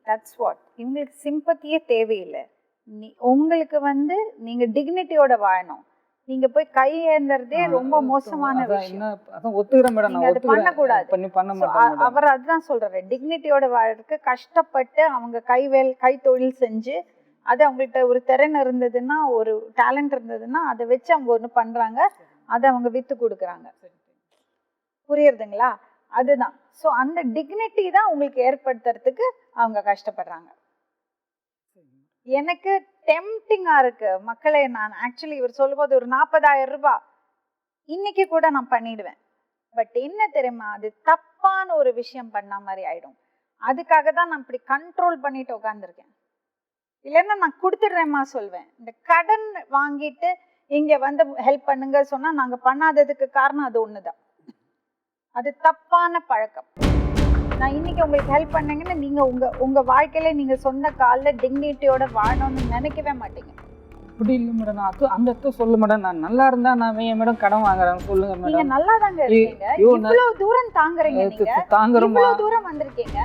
That's what. இவங்களுக்கு சிம்பத்தியே தேவையில்லை. உங்களுக்கு வந்து நீங்க டிக்னிட்டியோட வாழணும். நீங்க போய் கை ஏந்துறதே ரொம்ப மோசமான விஷயம். அதான் ஒத்துக்கிறேன் மேடம், நான் அது பண்ணக்கூடாது. பண்ண மாட்டேன். அவர் அதுதான் சொல்றாரு, டிக்னிட்டியோட வாழறதுக்கு கஷ்டப்பட்டு அவங்க கை தொழில் செஞ்சு, அது அவங்கள்ட்ட ஒரு திறன் இருந்ததுன்னா, ஒரு டேலண்ட் இருந்ததுன்னா அதை வச்சு அவங்க ஒன்று பண்றாங்க, அதை அவங்க வித்து கொடுக்குறாங்க. புரியுறதுங்களா? அதுதான். ஸோ அந்த டிக்னிட்டி தான் உங்களுக்கு ஏற்படுத்துறதுக்கு அவங்க கஷ்டப்படுறாங்க. எனக்கு டெம்டிங்கா இருக்கு மக்களை. நான் ஆக்சுவலி இவர் சொல்லும்போது ஒரு 40,000 ரூபாய் இன்னைக்கு கூட நான் பண்ணிடுவேன். பட் என்ன தெரியுமா, அது தப்பான ஒரு விஷயம் பண்ண மாதிரி ஆயிடும். அதுக்காக தான் நான் இப்படி கண்ட்ரோல் பண்ணிட்டு உட்காந்துருக்கேன். இல்லைன்னா நான் கொடுத்துடுறேம்மா சொல்வேன். இந்த கடன் வாங்கிட்டு இங்க வந்து ஹெல்ப் பண்ணுங்க சொன்னா நாங்க பண்ணாததுக்கு காரணம் அது ஒண்ணுதான். அது தப்பான பழக்கம். நான் இன்னைக்கு உங்களுக்கு ஹெல்ப் பண்ணீங்கன்னா நீங்க உங்க வாழ்க்கையில நீங்க சொந்த காலில் டிக்னிட்டியோட வாழணும்னு நினைக்கவே மாட்டீங்க. அப்படி இல்லை மேடம், நான் அந்த அர்த்தம் சொல்ல மேடம். நான் நல்லா இருந்தா நான் ஏன் மேடம் கடன் வாங்குறேன் சொல்லுங்க மேடம். நீங்க நல்லா தாங்க இருக்கீங்க, இவ்வளவு தூரம் தாங்குறீங்க, நீங்க இவ்வளவு தூரம் வந்திருக்கீங்க.